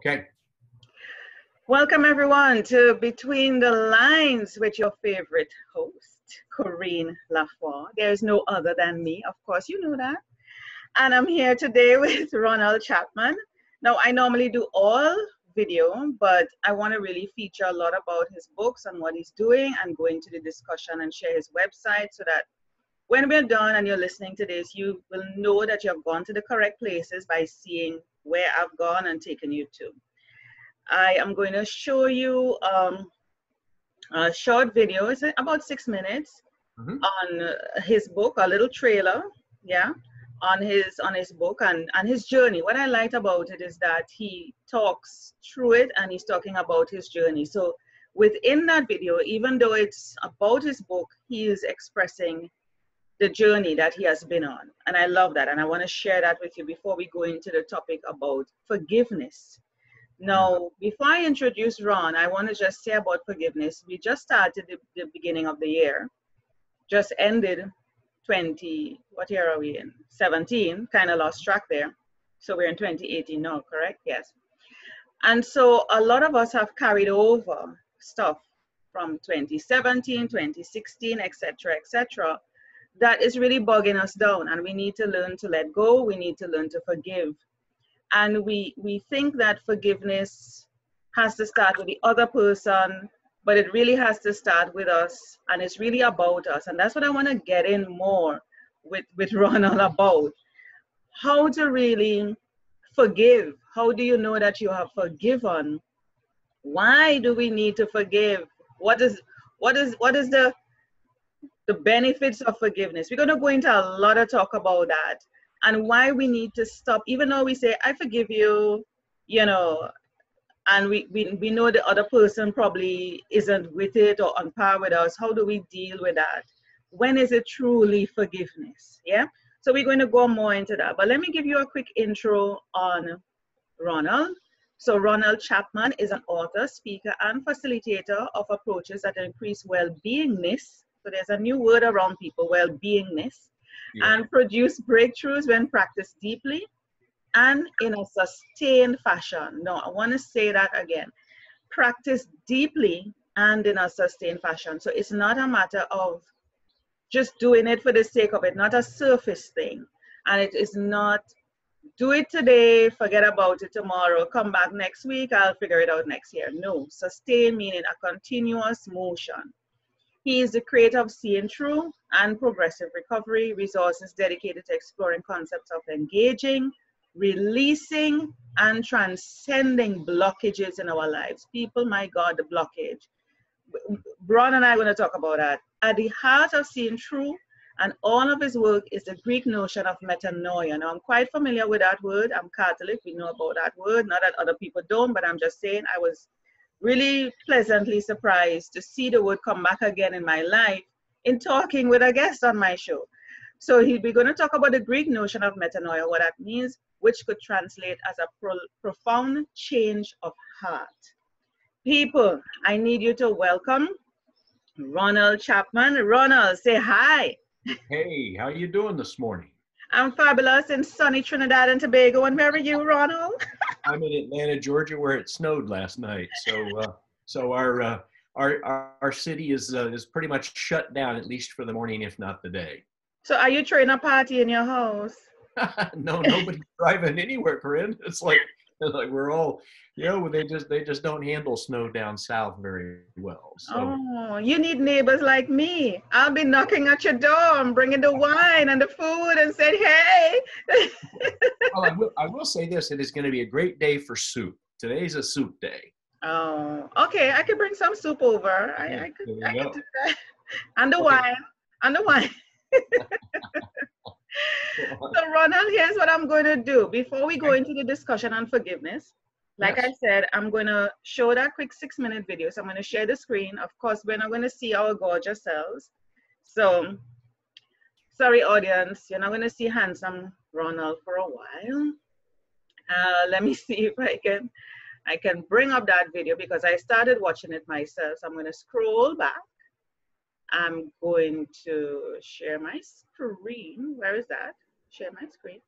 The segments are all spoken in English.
Okay. Welcome everyone to Between the Lines with your favorite host, Corinne Laffoy. There is no other than me, of course, you know that. And I'm here today with Ronald Chapman. Now, I normally do all video, but I want to really feature a lot about his books and what he's doing and go into the discussion and share his website so that when we're done and you're listening to this, you will know that you have gone to the correct places by seeing where I've gone and taken you to. I am going to show you a short video. It's about 6 minutes on his book, a little trailer, yeah, on his book and his journey. What I liked about it is that he talks through it and he's talking about his journey. So within that video, even though it's about his book, he is expressing the journey that he has been on. And I love that. And I want to share that with you before we go into the topic about forgiveness. Now, before I introduce Ron, I want to just say about forgiveness. We just started the beginning of the year, just ended 20, what year are we in? 17, kind of lost track there. So we're in 2018 now, correct? Yes. And so a lot of us have carried over stuff from 2017, 2016, etc., that is really bogging us down. And we need to learn to let go. We need to learn to forgive. And we think that forgiveness has to start with the other person, but it really has to start with us, and it's really about us. And that's what I want to get in more with Ronald about. How to really forgive. How do you know that you have forgiven? Why do we need to forgive? What is the benefits of forgiveness? We're going to go into a lot of talk about that. And why we need to stop, even though we say, I forgive you, you know, and we know the other person probably isn't with it or on par with us. How do we deal with that? When is it truly forgiveness? Yeah. So we're going to go more into that. But let me give you a quick intro on Ronald. So Ronald Chapman is an author, speaker, and facilitator of approaches that increase well-beingness. So there's a new word around people, well-beingness. Yeah. And produce breakthroughs when practiced deeply and in a sustained fashion. No, I want to say that again. Practice deeply and in a sustained fashion. So it's not a matter of just doing it for the sake of it, not a surface thing. And it is not do it today, forget about it tomorrow, come back next week, I'll figure it out next year. No, sustain meaning a continuous motion. He is the creator of Seeing Through and Progressive Recovery, resources dedicated to exploring concepts of engaging, releasing, and transcending blockages in our lives. People, my God, the blockage. Ron and I are going to talk about that. At the heart of Seeing Through and all of his work is the Greek notion of metanoia. Now, I'm quite familiar with that word. I'm Catholic. We know about that word. Not that other people don't, but I'm just saying I was really pleasantly surprised to see the word come back again in my life in talking with a guest on my show. So we're going to talk about the Greek notion of metanoia, what that means, which could translate as a profound change of heart. People, I need you to welcome Ronald Chapman. Ronald, say hi. Hey, how you doing this morning? I'm fabulous in sunny Trinidad and Tobago. And where are you, Ronald? I'm in Atlanta, Georgia, where it snowed last night. So our city is pretty much shut down, at least for the morning, if not the day. So are you throwing a party in your house? No, nobody's driving anywhere, Corinne. It's like we're all, they just don't handle snow down south very well. So. Oh, you need neighbors like me. I'll be knocking at your door and bringing the wine and the food and saying, hey. Well, I will say this. It is going to be a great day for soup. Today's a soup day. Oh, okay. I can bring some soup over. I could do that. And the wine. And the wine. So Ronald, here's what I'm going to do. Before we go into the discussion on forgiveness, like I said, I'm going to show that quick 6-minute video. So I'm going to share the screen. Of course, we're not going to see our gorgeous selves. So, sorry, audience, you're not going to see handsome Ronald for a while. Let me see if I can bring up that video because I started watching it myself. So I'm going to scroll back. I'm going to share my screen. Where is that? Share my screen.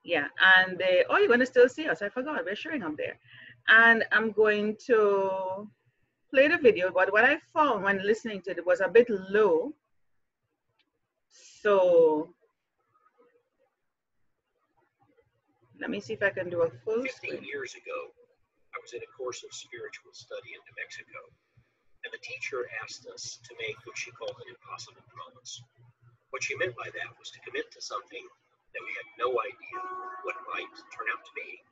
Yeah, and oh, you're going to still see us. I forgot. We're showing up there. And I'm going to play the video, but what I found when listening to it was a bit low. So let me see if I can do a full 15 screen. years ago, I was in a course of spiritual study in New Mexico, and the teacher asked us to make what she called an impossible promise. What she meant by that was to commit to something that we had no idea what might turn out to be.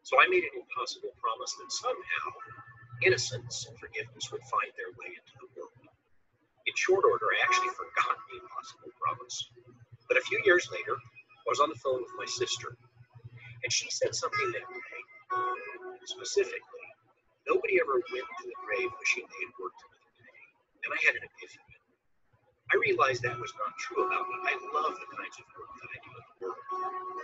So I made an impossible promise that somehow innocence and forgiveness would find their way into the world. In short order, I actually forgot the impossible promise. But a few years later, I was on the phone with my sister, and she said something that day. Specifically, nobody ever went to the grave wishing they had worked another day. And I had an epiphany. I realized that was not true about me. I love the kinds of work that I do in the world.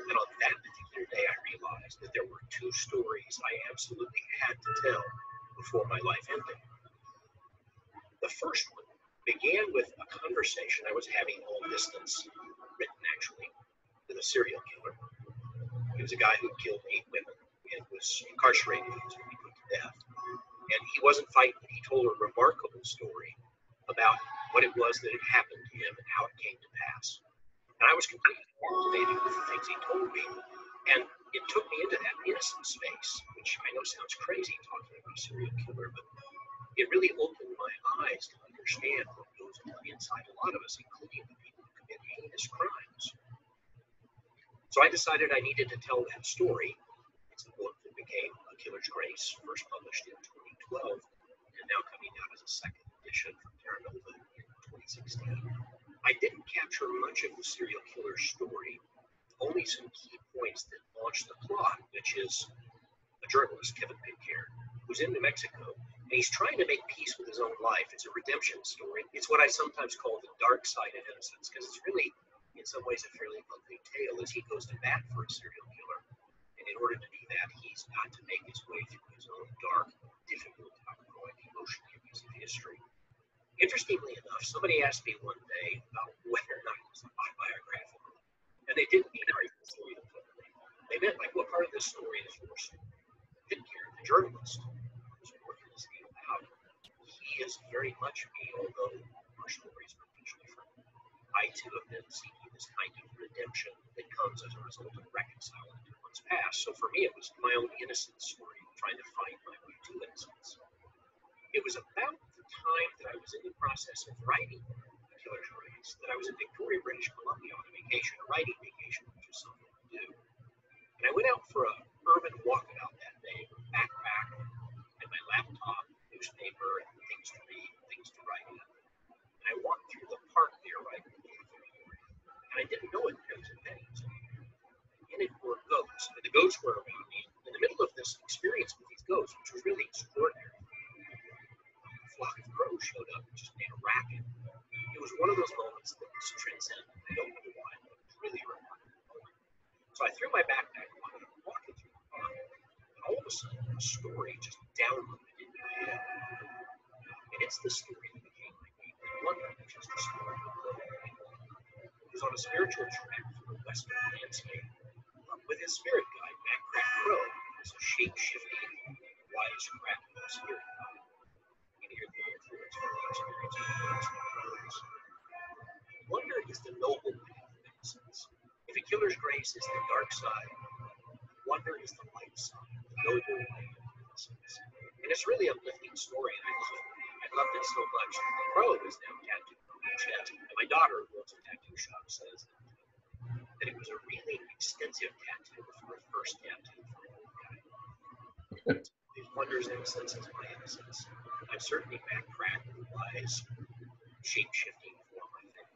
And on that particular day, I realized that there were two stories I absolutely had to tell before my life ended. The first one began with a conversation I was having long distance, written actually, with a serial killer. He was a guy who killed 8 women and was incarcerated until he put to death. And he wasn't fighting. He told a remarkable story about what it was that had happened to him and how it came to pass. And I was completely fascinated with the things he told me. And it took me into that innocent space, which I know sounds crazy talking about a serial killer, but it really opened my eyes to understand what goes on inside a lot of us, including the people who commit heinous crimes. So I decided I needed to tell that story. It's a book that became A Killer's Grace, first published in 2012, and now coming out as a second edition from Terra Nova in 2016. I didn't capture much of the serial killer's story, only some key points that launched the plot, which is a journalist, Kevin Pitcairn, who's in New Mexico, and he's trying to make peace with his own life. It's a redemption story. It's what I sometimes call the dark side of innocence, because it's really, in some ways, a fairly ugly tale as he goes to bat for a serial killer. And in order to do that, he's got to make his way through his own dark, difficult, outgoing, emotionally abusive history. Interestingly enough, somebody asked me one day about whether or not it was autobiographical. And they didn't mean write the story completely. They meant, like, what part of this story is yours? Pitcairn, the journalist, who's working this deal out, he is very much me, although our stories are much different. I too have been seeking this kind of redemption that comes as a result of reconciling to one's past. So for me, it was my own innocent story, trying to find my way to innocence. It was about the time that I was in the process of writing A Killer's Grace that I was in Victoria, British Columbia on a vacation, a writing vacation, which was something to do. And I went out for an urban walkabout that day with a backpack and my laptop, newspaper, and things to read, things to write in. And I walked through the park there right at the end of February. And I didn't know it was a pennies. In it were goats, and the goats were around me. In the middle of this experience with these goats, which was really extraordinary, a flock of crows showed up and just made a racket. It was one of those moments that was transcendent. I don't know why, but it was really a remarkable moment. So I threw my backpack on and I'm walking through the park, and all of a sudden, a story just downloaded into my head. And it's the story that became my Gateway Wonder, which is the story of Bill Engel. He was on a spiritual trek through the western landscape with his spirit guide, Matt Crack Crow, who's a shape-shifting, wisecracking spirit guide. You can hear the influence from the experience of birds and crows. Wonder is the noble path of innocence. If A Killer's Grace is the dark side, wonder is the light side, the noble way of innocence. And it's really a uplifting story, and I loved it so much. The crow is now tattooed on my chest, and my daughter, who owns a tattoo shop, says that it was a really extensive tattoo for a first tattoo for an old guy. It wonders innocence is my innocence. I'm certainly Matt Crack, the wise, shape-shifting form, I think.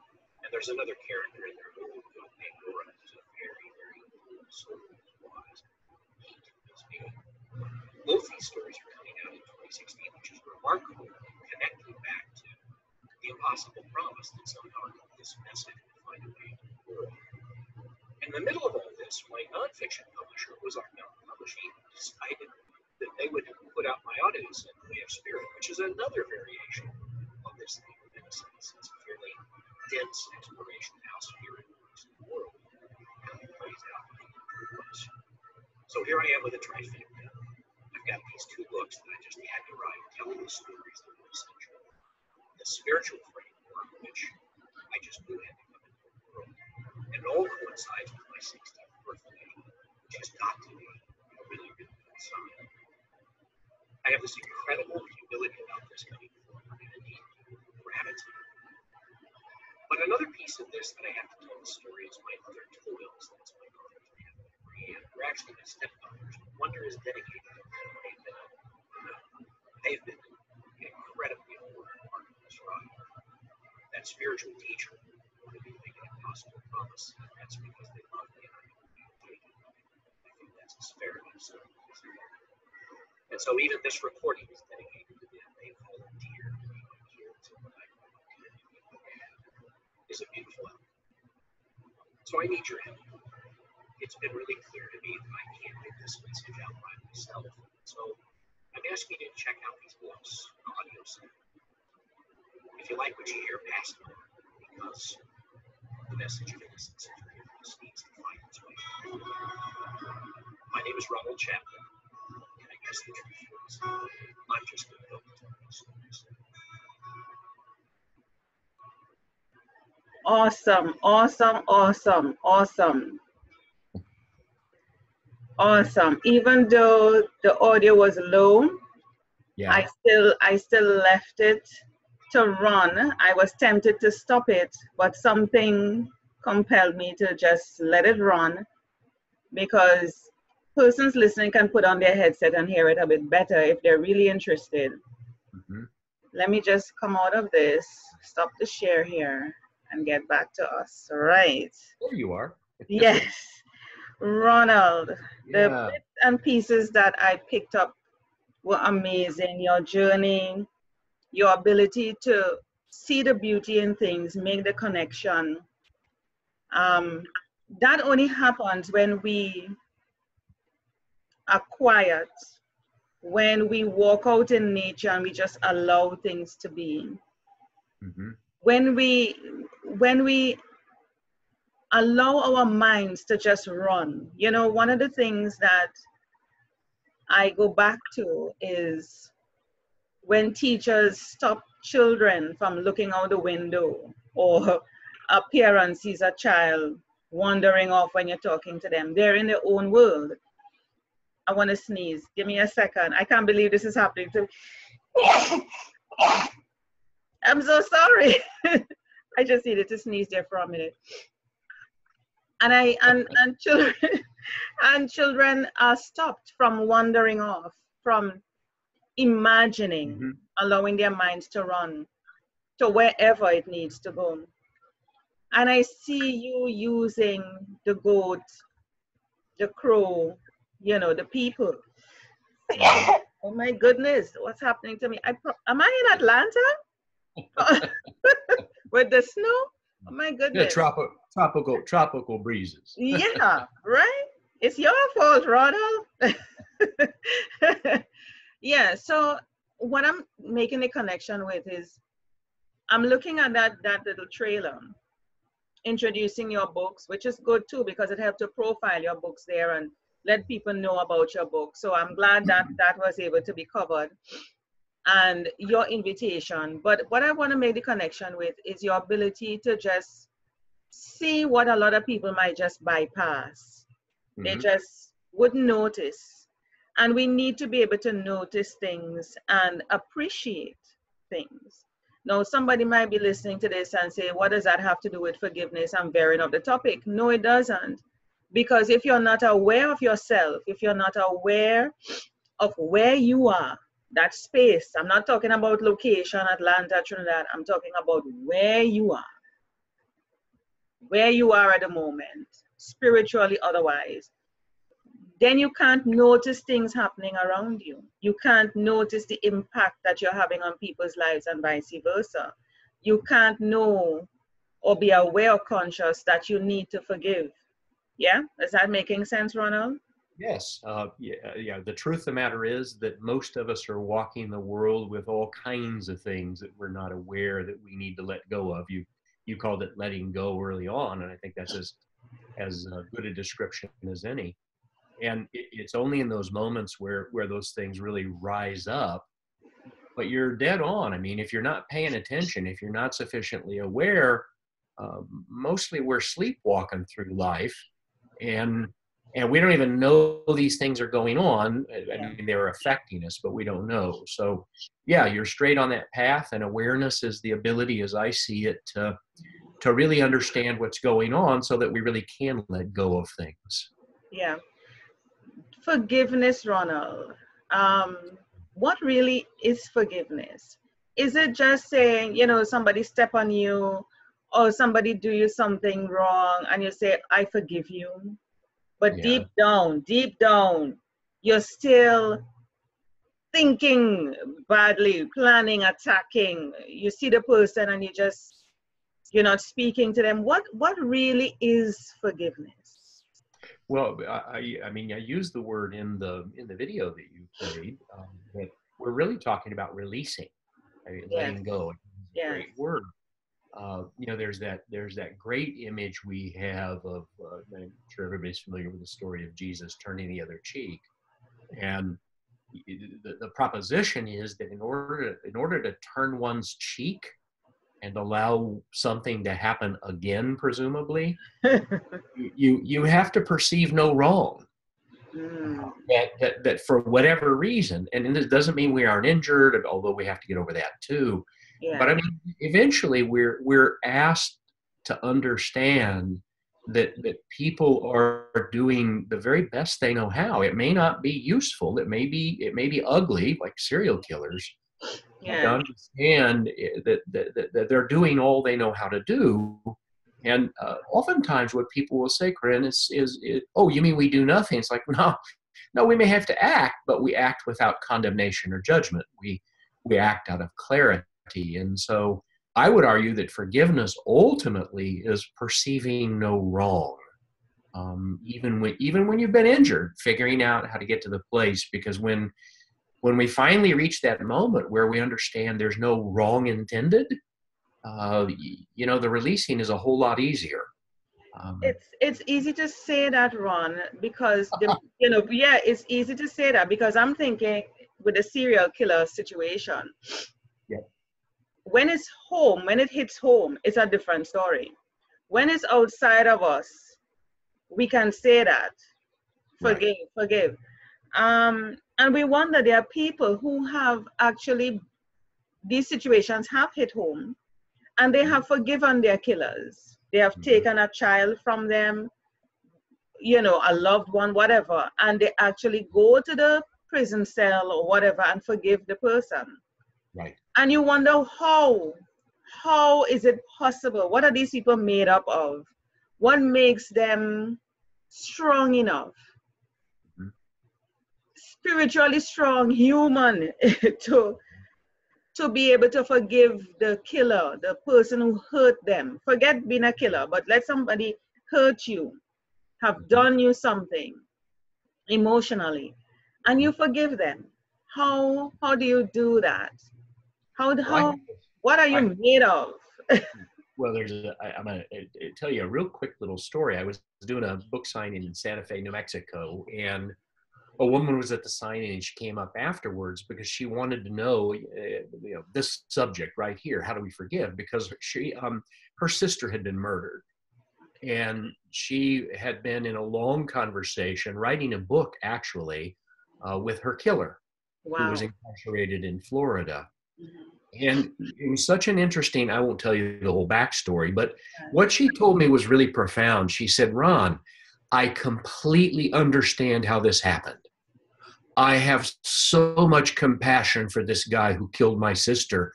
And there's another character in there, an old goat named Nora, who's a very, very old soul who's wise. He too is me. Both these stories are coming out in 2016, which is remarkable, connecting back to the impossible promise that somehow this message would find a way into the world. In the middle of all this, my nonfiction publisher, Ozark Mountain Publishing, decided that they would put out my audio set, The Way of Spirit, which is another variation of this theme of innocence. It's a fairly dense exploration of how spirit works in the world, how it plays out in So here I am with a trifecta. I've got these two books that I just had to write, telling the stories that were essential. The spiritual framework, which I just knew had to come into the world. And it all coincides with my 16th birthday, which has got to be a really, really good sign. I have this incredible humility about this coming forward and a deep gratitude. But another piece of this that I have to tell the story is my other toils. That's my mother, Brianne. We're actually my stepdaughters. Wonder is dedicated to them. They've been an incredibly important part of this ride. That spiritual teacher wanted me to make an impossible promise. That's because they love me and I take it. I think that's as fair as so. And so even this recording is dedicated to them. They volunteered to be my kids, and what I volunteered to be my dad is a beautiful outcome. So I need your help. It's been really clear to me that I can't get this message out by myself. So I'm asking you to check out these books, the audio set. If you like what you hear, pass it on, because the message of innocence and forgiveness needs to find its way. My name is Ronald Chapman. I guess the truth is, I'm just going to help tell these stories. Awesome, awesome, awesome, awesome. Awesome. Even though the audio was low, Yeah. I still left it to run. I was tempted to stop it, but something compelled me to just let it run, because persons listening can put on their headset and hear it a bit better if they're really interested. Mm-hmm. Let me just come out of this, stop the share here, and get back to us. All right. There you are. Yes. Ronald, the Yeah. bits and pieces that I picked up were amazing. Your journey, your ability to see the beauty in things, make the connection. That only happens when we are quiet, when we walk out in nature and we just allow things to be. Mm-hmm. When we allow our minds to just run. You know, one of the things that I go back to is when teachers stop children from looking out the window, or a parent sees a child wandering off when you're talking to them. They're in their own world. I want to sneeze. Give me a second. I can't believe this is happening to me. I'm so sorry. I just needed to sneeze there for a minute. And children and children are stopped from wandering off, from imagining, Mm-hmm. allowing their minds to run to wherever it needs to go. And I see you using the goat, the crow, you know, the people. Oh my goodness, what's happening to me? Am I in Atlanta? With the snow? Oh my goodness. Yeah, tropical breezes. Yeah, right? It's your fault, Ronald. Yeah, so what I'm making a connection with is I'm looking at that little trailer introducing your books, which is good too, because it helped to profile your books there and let people know about your book. So I'm glad that that was able to be covered, and your invitation. But what I want to make the connection with is your ability to just see what a lot of people might just bypass. Mm-hmm. They just wouldn't notice. And we need to be able to notice things and appreciate things. Now, somebody might be listening to this and say, what does that have to do with forgiveness and veering of the topic? No, it doesn't. Because if you're not aware of yourself, if you're not aware of where you are, that space, I'm not talking about location, Atlanta, Trinidad, I'm talking about where you are at the moment, spiritually, otherwise, then you can't notice things happening around you. You can't notice the impact that you're having on people's lives and vice versa. You can't know or be aware or conscious that you need to forgive. Yeah? Is that making sense, Ronald? Yes. Yeah. The truth of the matter is that most of us are walking the world with all kinds of things that we're not aware that we need to let go of. You called it letting go early on, and I think that's as good a description as any. And it's only in those moments where those things really rise up. But you're dead on. I mean, if you're not paying attention, if you're not sufficiently aware, mostly we're sleepwalking through life, and we don't even know these things are going on. I mean, they're affecting us, but we don't know. So, yeah, you're straight on that path, and awareness is the ability, as I see it, to really understand what's going on, so that we really can let go of things. Yeah. Forgiveness, Ronald. What really is forgiveness? Is it just saying, somebody step on you or somebody do you something wrong and you say, I forgive you? But deep down, you're still thinking badly, planning, attacking. You see the person and you're not speaking to them. What really is forgiveness? Well, I mean, I used the word in the video that you played, but we're really talking about releasing, right? Letting go. It's a great word. There's that great image we have of, I'm sure everybody's familiar with the story of Jesus turning the other cheek, and the proposition is that in order to turn one's cheek and allow something to happen again, presumably, you have to perceive no wrong. That for whatever reason, and it doesn't mean we aren't injured, although we have to get over that too. Yeah. But I mean, eventually we're asked to understand that people are doing the very best they know how. It may not be useful. It may be ugly, like serial killers. Yeah. To understand that they're doing all they know how to do. And oftentimes what people will say, Corinne, is, oh, you mean we do nothing? It's like, no, we may have to act, but we act without condemnation or judgment. We act out of clarity. And so I would argue that forgiveness ultimately is perceiving no wrong. Even when you've been injured, figuring out how to get to the place, because when we finally reach that moment where we understand there's no wrong intended, the releasing is a whole lot easier. It's easy to say that, Ron, because it's easy to say that because I'm thinking with the serial killer situation. Yeah. When it's home, when it hits home, it's a different story. When it's outside of us, we can say that, forgive. And we wonder, there are people who have actually, these situations have hit home and they have forgiven their killers. They have taken a child from them, a loved one, whatever, and they actually go to the prison cell or whatever and forgive the person. Right. And you wonder how is it possible? What are these people made up of? What makes them strong enough? Spiritually strong, human, to be able to forgive the killer, the person who hurt them. Forget being a killer, but let somebody hurt you, have done you something emotionally, and you forgive them. How do you do that? What are you made of? Well, I'm going to tell you a real quick little story. I was doing a book signing in Santa Fe, New Mexico, and a woman was at the signing and she came up afterwards because she wanted to know, this subject right here, how do we forgive? Because her sister had been murdered, and she had been in a long conversation, writing a book actually, with her killer, who was incarcerated in Florida. And it was such an interesting, I won't tell you the whole backstory, but what she told me was really profound. She said, Ron, I completely understand how this happened. I have so much compassion for this guy who killed my sister,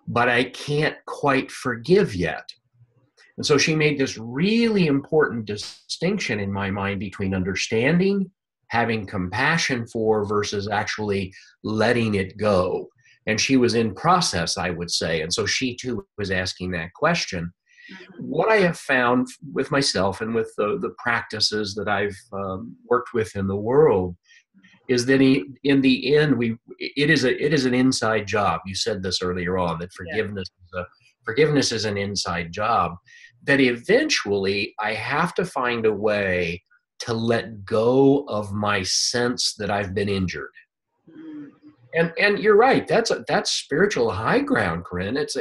but I can't quite forgive yet. And so she made this really important distinction in my mind between understanding, having compassion for, versus actually letting it go. And she was in process, I would say. And so she too was asking that question. What I have found with myself and with the practices that I've worked with in the world is that in the end, it is an inside job. You said this earlier on, that forgiveness is an inside job. That eventually I have to find a way to let go of my sense that I've been injured. Mm. And you're right. That's spiritual high ground, Corinne. That's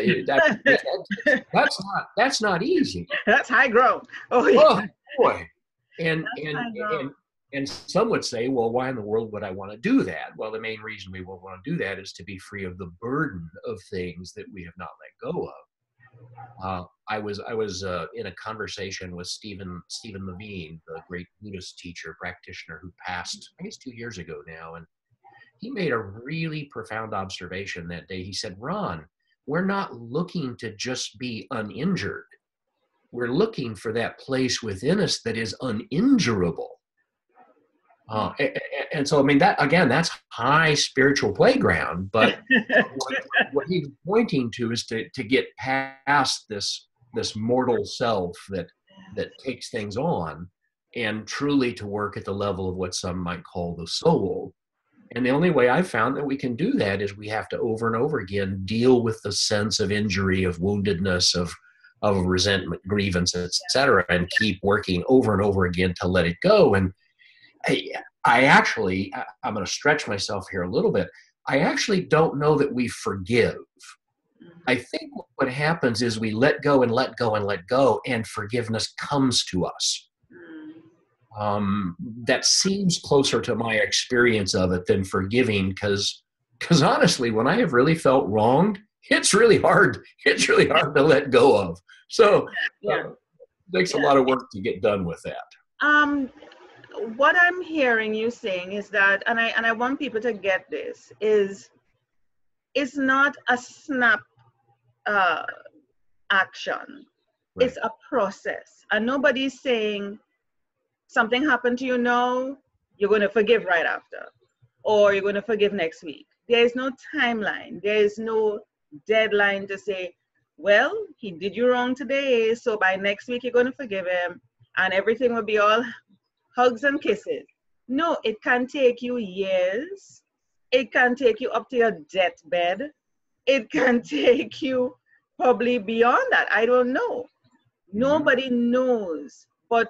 not easy. That's high ground. Oh yeah. Oh boy. And That's and high ground. and some would say, well, why in the world would I want to do that? Well, the main reason we would want to do that is to be free of the burden of things that we have not let go of. I was in a conversation with Stephen Levine, the great Buddhist teacher practitioner who passed, I guess, 2 years ago now, and he made a really profound observation that day. He said, Ron, we're not looking to just be uninjured. We're looking for that place within us that is uninjurable. And so, I mean, that again, that's high spiritual playground. But what he's pointing to is to get past this mortal self that takes things on, and truly to work at the level of what some might call the soul. And the only way I've found that we can do that is we have to over and over again deal with the sense of injury, of woundedness, of resentment, grievance, etc., and keep working over and over again to let it go. And I actually, I'm going to stretch myself here a little bit. I actually don't know that we forgive. I think what happens is we let go and let go and let go, and forgiveness comes to us. That seems closer to my experience of it than forgiving, because honestly, when I have really felt wronged, it's really hard. It's really hard to let go of. So it takes a lot of work to get done with that. What I'm hearing you saying is that, and I want people to get this, is it's not a snap action. Right. It's a process. And nobody's saying something happened to you now, you're going to forgive right after, or you're going to forgive next week. There is no timeline. There is no deadline to say, well, he did you wrong today, so by next week you're going to forgive him and everything will be all hugs and kisses. No, it can take you years. It can take you up to your deathbed. It can take you probably beyond that. I don't know. Nobody knows. But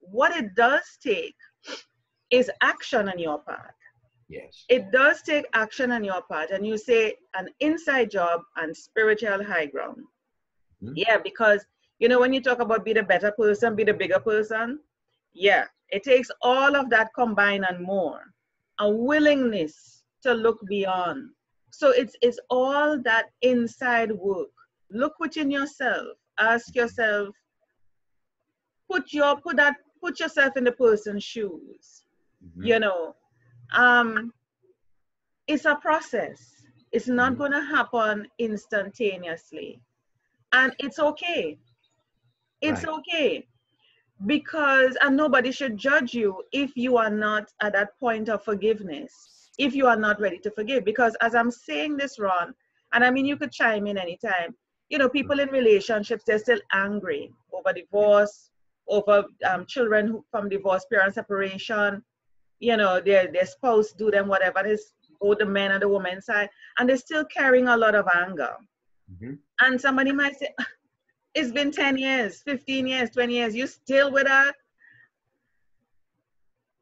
what it does take is action on your part. Yes. It does take action on your part. And you say an inside job and spiritual high ground. Mm-hmm. Yeah, because, you know, when you talk about be the better person, be the bigger person, yeah, it takes all of that combined and more. A willingness to look beyond. So it's all that inside work. Look within yourself. Ask yourself, put yourself in the person's shoes. Mm-hmm. You know, it's a process. It's not going to happen instantaneously. And it's okay. It's okay. Because, and nobody should judge you if you are not at that point of forgiveness, if you are not ready to forgive. Because as I'm saying this, Ron, and I mean, you could chime in anytime, you know, people in relationships, they're still angry over divorce, over children from divorce, parent separation, you know, their spouse do them whatever it is, both the men and the woman side, and they're still carrying a lot of anger. Mm-hmm. And somebody might say, it's been 10 years, 15 years, 20 years, you still with her?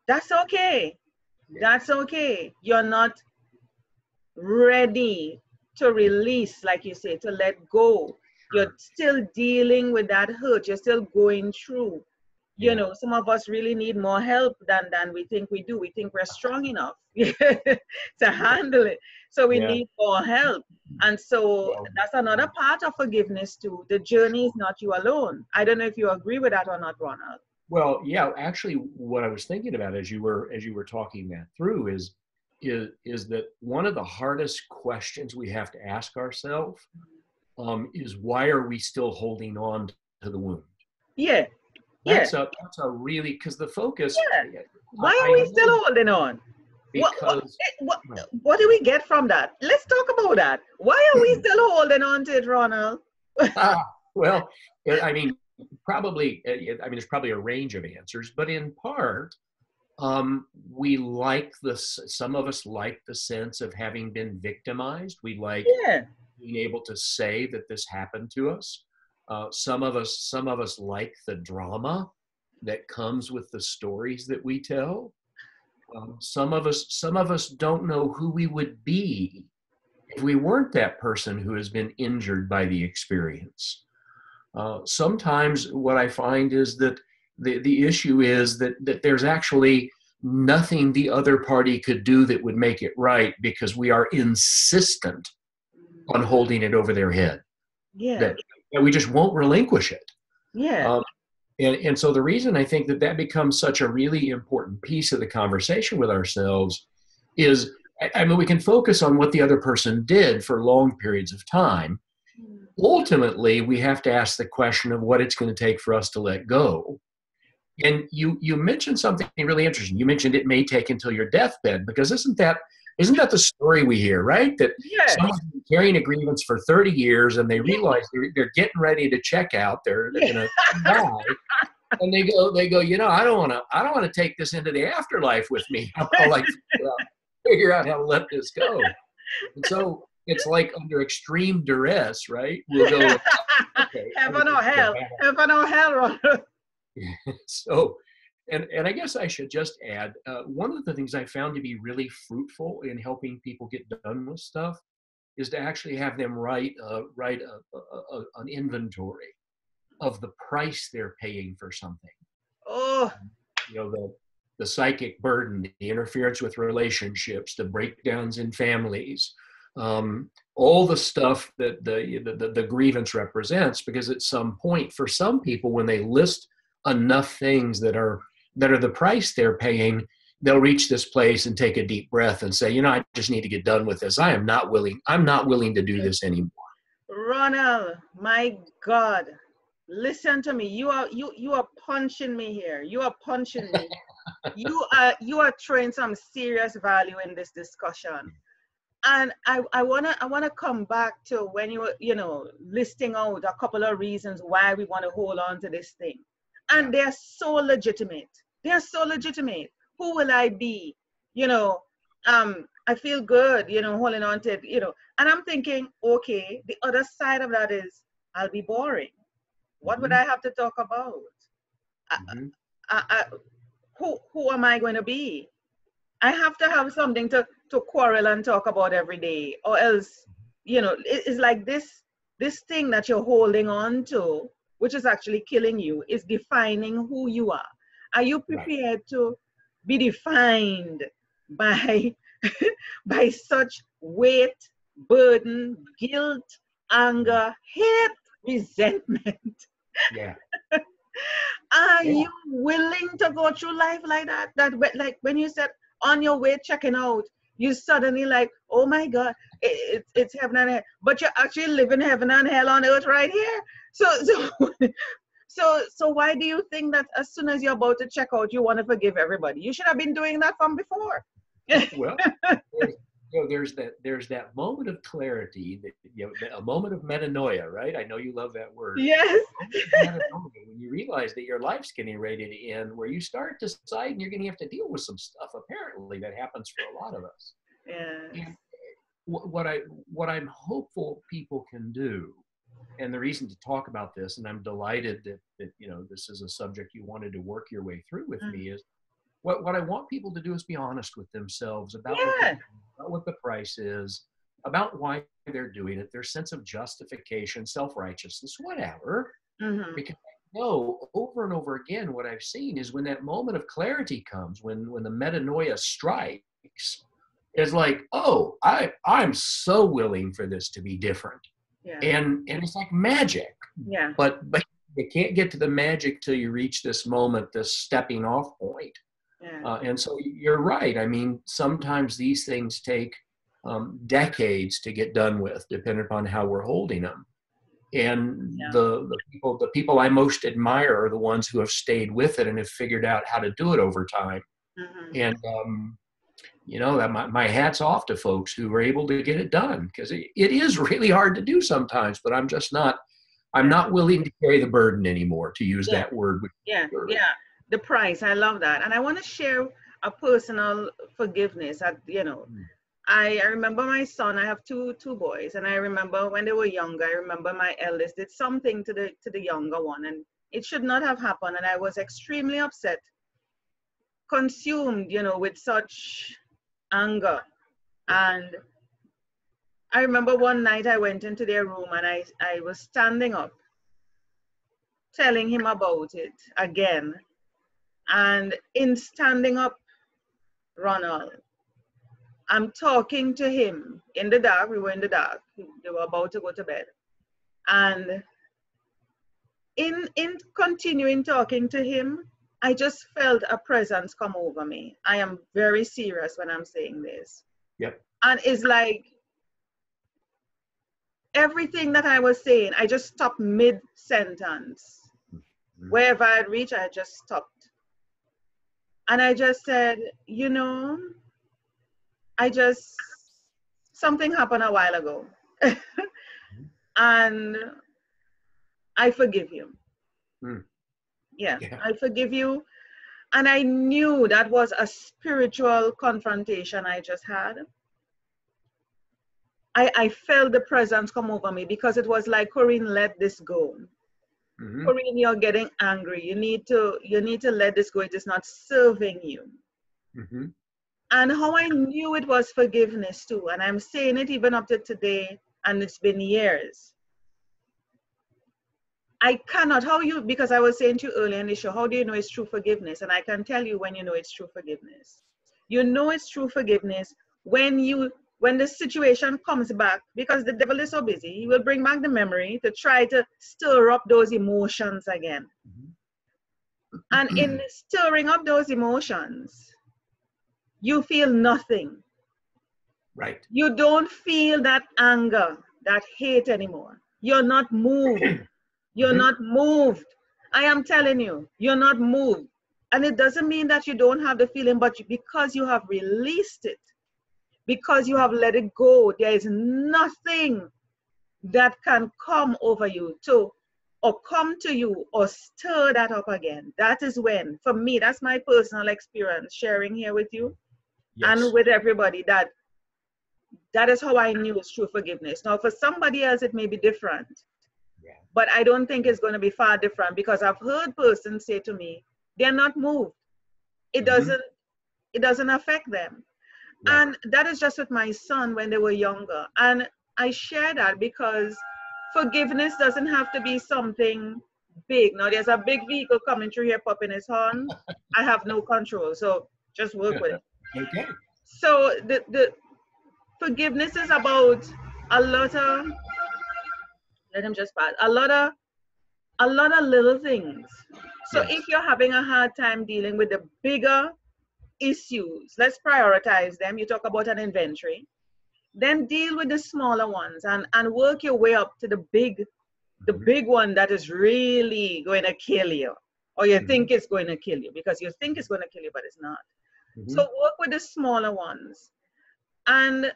That's okay. That's okay. You're not ready to release, like you say, to let go. You're still dealing with that hurt. You're still going through. You know, some of us really need more help than we think we do. We think we're strong enough to handle it. So we need more help. And so that's another part of forgiveness too. The journey is not you alone. I don't know if you agree with that or not, Ronald. Well, yeah, actually what I was thinking about as you were talking that through is that one of the hardest questions we have to ask ourselves is, why are we still holding on to the wound? Yeah. That's a really, because the focus. Yeah. Why are we still holding on? Because what do we get from that? Let's talk about that. Why are we still holding on to it, Ronald? Well, I mean, probably. I mean, there's probably a range of answers, but in part, we like some of us like the sense of having been victimized. We like being able to say that this happened to us. Some of us like the drama. that comes with the stories that we tell. Some of us don't know who we would be if we weren't that person who has been injured by the experience. Sometimes what I find is that the issue is that there's actually nothing the other party could do that would make it right, because we are insistent on holding it over their head. Yeah. That we just won't relinquish it. Yeah. And so the reason I think that becomes such a really important piece of the conversation with ourselves is, I mean, we can focus on what the other person did for long periods of time. Ultimately, we have to ask the question of what it's going to take for us to let go. And you mentioned something really interesting. You mentioned it may take until your deathbed, because isn't that the story we hear, right? That someone's been carrying a grievance for 30 years and they realize they're getting ready to check out. They're going to die. And they go, you know, I don't want to take this into the afterlife with me. I'm gonna like figure out how to let this go. And so it's like under extreme duress, right? We'll go, okay, heaven or hell, So, and I guess I should just add, one of the things I found to be really fruitful in helping people get done with stuff is to actually have them write an inventory of the price they're paying for something. Oh, you know, the psychic burden, the interference with relationships, the breakdowns in families, all the stuff that the grievance represents. Because at some point, for some people, when they list enough things that are the price they're paying, they'll reach this place and take a deep breath and say, you know, I just need to get done with this. I'm not willing to do this anymore. Ronald, my God, listen to me. You are punching me here. You are punching me. you are throwing some serious value in this discussion. And I wanna come back to when you were, you know, listing out a couple of reasons why we want to hold on to this thing. And they're so legitimate. They're so legitimate. Who will I be? You know, I feel good, you know, holding on to it, you know. And I'm thinking, okay, the other side of that is I'll be boring. What would I have to talk about? Who am I going to be? I have to have something to quarrel and talk about every day, or else, you know, it's like this thing that you're holding on to, which is actually killing you, is defining who you are. Are you prepared to be defined by by such weight, burden, guilt, anger, hate, resentment? Yeah. Are you willing to go through life like that? Like when you said on your way checking out, you suddenly like, oh my God, it's heaven and hell. But you're actually living heaven and hell on earth right here. So why do you think that as soon as you're about to check out, you want to forgive everybody? You should have been doing that from before. Well, there's that moment of clarity, a moment of metanoia, right? I know you love that word. Yes. When you realize that your life's getting ready to end, where you start deciding you're going to have to deal with some stuff. Apparently, that happens for a lot of us. Yeah. And what I'm hopeful people can do, and the reason to talk about this, and I'm delighted that you know this is a subject you wanted to work your way through with me, is what I want people to do is be honest with themselves about what the price is, about why they're doing it, their sense of justification, self-righteousness, whatever. Because I know over and over again what I've seen is when that moment of clarity comes, when the metanoia strikes, it's like, oh, I'm so willing for this to be different. Yeah. And it's like magic. Yeah. But you can't get to the magic till you reach this moment, this stepping off point. Yeah. And so you're right. I mean, sometimes these things take decades to get done with, depending upon how we're holding them. And the people I most admire are the ones who have stayed with it and have figured out how to do it over time. And you know, that my hat's off to folks who are able to get it done, because it is really hard to do sometimes. But I'm not willing to carry the burden anymore, to use that word. The price. I love that. And I want to share a personal forgiveness. You know, I remember my son, I have two boys, and I remember when they were younger, I remember my eldest did something to the younger one, and It should not have happened. And I was extremely upset, consumed, with such anger. And I remember one night I went into their room and I was standing up, telling him about it again. And in standing up, Ronald, I'm talking to him in the dark. We were in the dark. They were about to go to bed. And in continuing talking to him, I just felt a presence come over me. I am very serious when I'm saying this. Yep. And it's like everything that I was saying, I just stopped mid-sentence. Mm-hmm. Wherever I'd reached, I just stopped. And I just said, something happened a while ago. And I forgive you. Yeah, I forgive you. And I knew that was a spiritual confrontation I just had. I felt the presence come over me because it was like, Corinne, let this go. Mm-hmm. Corinne, you're getting angry. You need to let this go. It is not serving you. Mm-hmm. And how I knew it was forgiveness too. And I'm saying it even up to today, and it's been years. I cannot, because I was saying to you earlier in the show, how do you know it's true forgiveness? And I can tell you when you know it's true forgiveness. You know it's true forgiveness when the situation comes back, because the devil is so busy, he will bring back the memory to try to stir up those emotions again. Mm-hmm. And in stirring up those emotions, you feel nothing. Right. You don't feel that anger, that hate anymore. You're not moved. You're mm-hmm. not moved. I am telling you, you're not moved. And it doesn't mean that you don't have the feeling, but because you have released it, because you have let it go, there is nothing that can come over you or come to you or stir that up again. That is when, for me, that's my personal experience sharing here with you. Yes. And with everybody, that is how I knew it's true forgiveness. Now, for somebody else, it may be different. Yeah. But I don't think it's going to be far different, because I've heard persons say to me, they're not moved. It doesn't affect them. Right. And that is just with my son when they were younger. And I share that because forgiveness doesn't have to be something big. Now, there's a big vehicle coming through here, popping his horn. I have no control, so just work with it. Okay. So the forgiveness is about a lot of, a lot of little things. So yes. If you're having a hard time dealing with the bigger issues, let's prioritize them. You talk about an inventory, then deal with the smaller ones and work your way up to the big one that is really going to kill you, or you think it's going to kill you, because you think it's going to kill you, but it's not. Mm-hmm. So work with the smaller ones. And,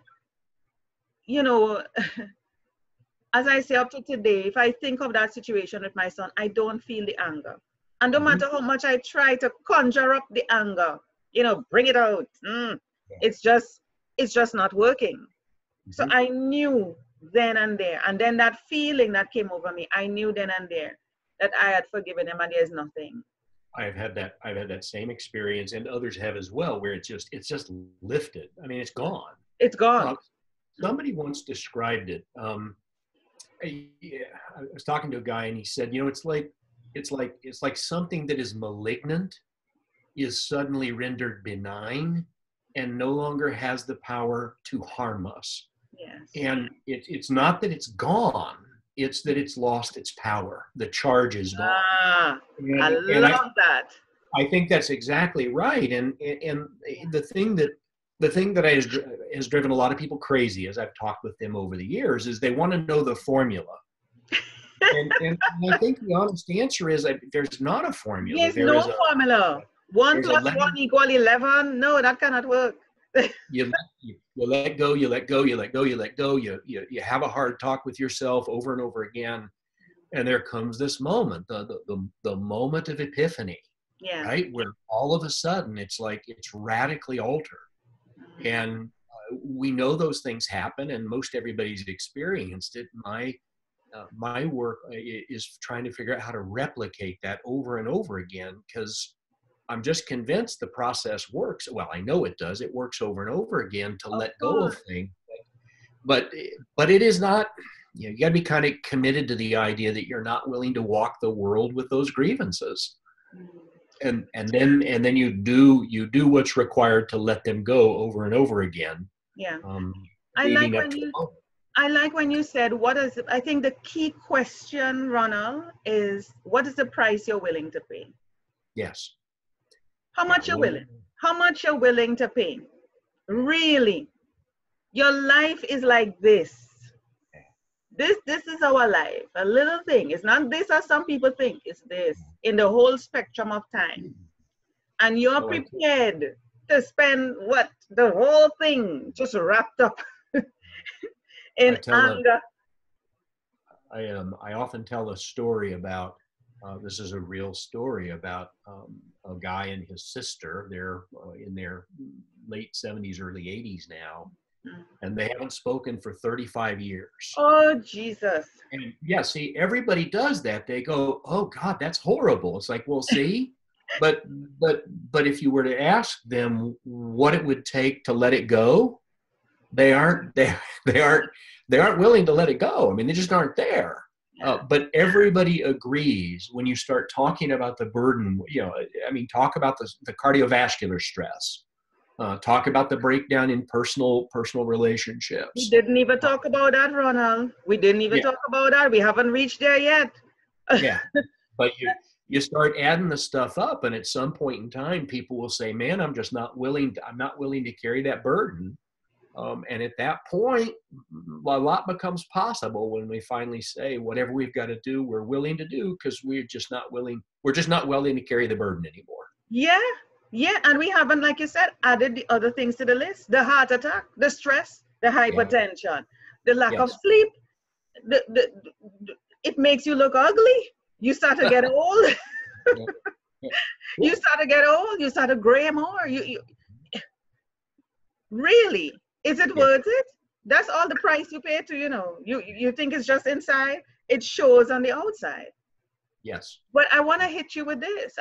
as I say, up to today, if I think of that situation with my son, I don't feel the anger. And no matter how much I try to conjure up the anger, bring it out, it's just not working. Mm-hmm. So I knew then and there, and then that feeling that came over me, I knew then and there that I had forgiven him, and there's nothing. I've had that same experience, and others have as well, where it's just lifted. I mean, it's gone. It's gone. Somebody once described it. I was talking to a guy, and he said, it's like something that is malignant is suddenly rendered benign and no longer has the power to harm us. Yes. And it's not that it's gone, it's that it's lost its power. The charge is gone. I love that. I think that's exactly right. And the thing that has driven a lot of people crazy, as I've talked with them over the years, is they want to know the formula. and I think the honest answer is that there's not a formula. There's no formula. 1 + 1 = 11. No, that cannot work. You let go, you let go, you let go, you let go. You have a hard talk with yourself over and over again. And there comes this moment, the moment of epiphany, right? Where all of a sudden it's like it's radically altered. And we know those things happen, and most everybody's experienced it. my work is trying to figure out how to replicate that over and over again, because I'm just convinced the process works. Well, I know it does. It works over and over again to let go of things. But it is not, you got to be kind of committed to the idea that you're not willing to walk the world with those grievances. And then you do what's required to let them go over and over again. Yeah. I like when you said, I think the key question, Ronald, is what is the price you're willing to pay? Yes. How much you're willing to pay? Really? Your life is like this. This is our life. A little thing. It's not this as some people think. It's this in the whole spectrum of time. And you're prepared to spend the whole thing just wrapped up in anger. I often tell a story about, this is a real story about a guy and his sister. They're in their late 70s, early 80s now. And they haven't spoken for 35 years. Oh, Jesus. And yeah, see, everybody does that. They go, oh God, that's horrible. It's like, well, see, but if you were to ask them what it would take to let it go, they aren't willing to let it go. I mean, they just aren't there. But everybody agrees when you start talking about the burden, talk about the cardiovascular stress. Talk about the breakdown in personal relationships. We didn't even talk about that, Ronald. We didn't even talk about that. We haven't reached there yet. Yeah, but you start adding the stuff up, and at some point in time, people will say, "Man, I'm not willing to carry that burden." And at that point, a lot becomes possible when we finally say, "Whatever we've got to do, we're willing to do," because we're just not willing to carry the burden anymore. Yeah. Yeah, and we haven't, like you said, added the other things to the list: the heart attack, the stress, the hypertension, the lack of sleep. It makes you look ugly. You start to get old. You start to get old. You start to gray more. You really, is it worth it? That's all the price you pay to, you think it's just inside. It shows on the outside. Yes. But I want to hit you with this.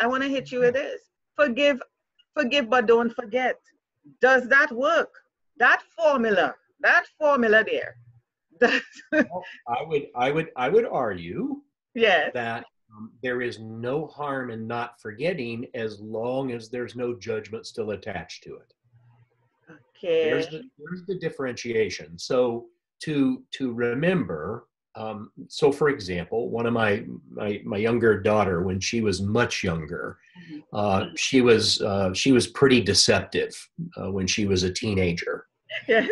Forgive, but don't forget. Does that work? That formula there. Well, I would argue that there is no harm in not forgetting as long as there's no judgment still attached to it. Okay. There's the differentiation. So to remember, so for example, one of my younger daughter, when she was much younger, she was pretty deceptive when she was a teenager. Yes.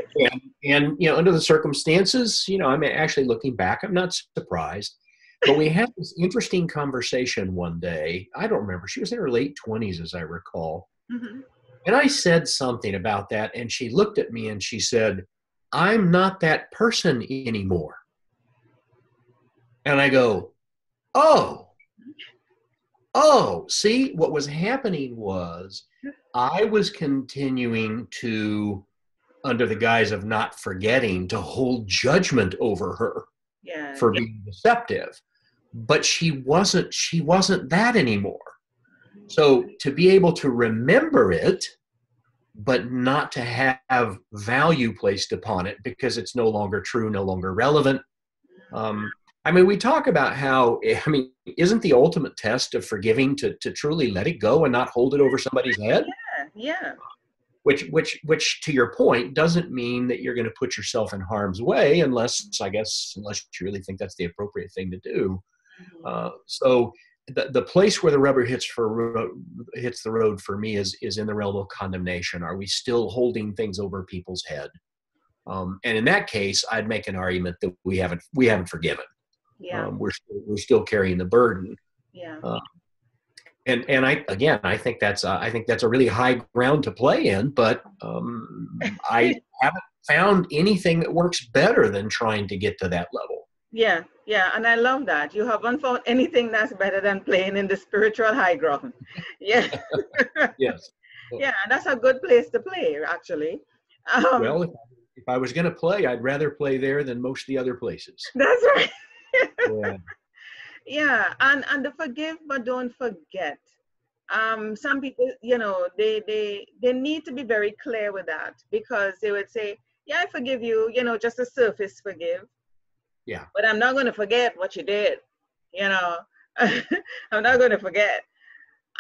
And under the circumstances, I'm actually looking back, I'm not surprised. But we had this interesting conversation one day. I don't remember. She was in her late 20s, as I recall. Mm-hmm. And I said something about that, and she looked at me and she said, "I'm not that person anymore." And I go, oh, see, what was happening was I was continuing to, under the guise of not forgetting, to hold judgment over her for being deceptive. But she wasn't that anymore. So to be able to remember it, but not to have value placed upon it because it's no longer true, no longer relevant. We talk about how, isn't the ultimate test of forgiving to truly let it go and not hold it over somebody's head? Yeah. Which to your point doesn't mean that you're going to put yourself in harm's way unless you really think that's the appropriate thing to do. So the place where the rubber hits the road for me is in the realm of condemnation. Are we still holding things over people's head? And in that case, I'd make an argument that we haven't forgiven. Yeah. We're still carrying the burden. Yeah. And I think that's a really high ground to play in, but I haven't found anything that works better than trying to get to that level. Yeah, and I love that. You haven't found anything that's better than playing in the spiritual high ground. Yeah. Yes. Yeah, that's a good place to play, actually. Well, if I was going to play, I'd rather play there than most of the other places. That's right. Yeah. Yeah, and the forgive but don't forget. Some people, they need to be very clear with that, because they would say, yeah, I forgive you, just a surface forgive, Yeah. but I'm not going to forget what you did, you know. I'm not going to forget.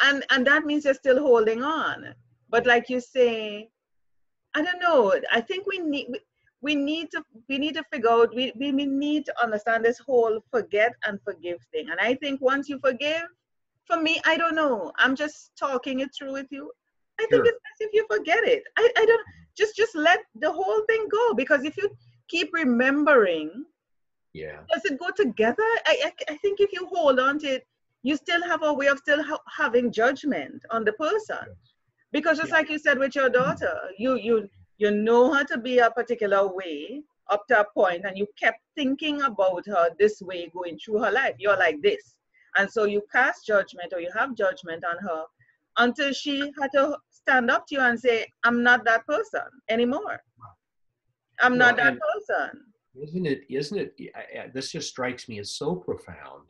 And that means you're still holding on. But Yeah. like you say, I don't know. I think we need to figure out, we need to understand this whole forget and forgive thing. And I think once you forgive, for me, I don't know. I'm just talking it through with you. I think Sure. it's best if you forget it. I don't, just let the whole thing go, because if you keep remembering, Yeah. does it go together? I think if you hold on to it, you still have a way of still having judgment on the person. Because just Yeah. like you said with your daughter, you know her to be a particular way up to a point, and you kept thinking about her this way going through her life. You're like this. And so you cast judgment, or you have judgment on her, until she had to stand up to you and say, I'm not that person anymore. I'm Well, not that and person. isn't it, this just strikes me as so profound.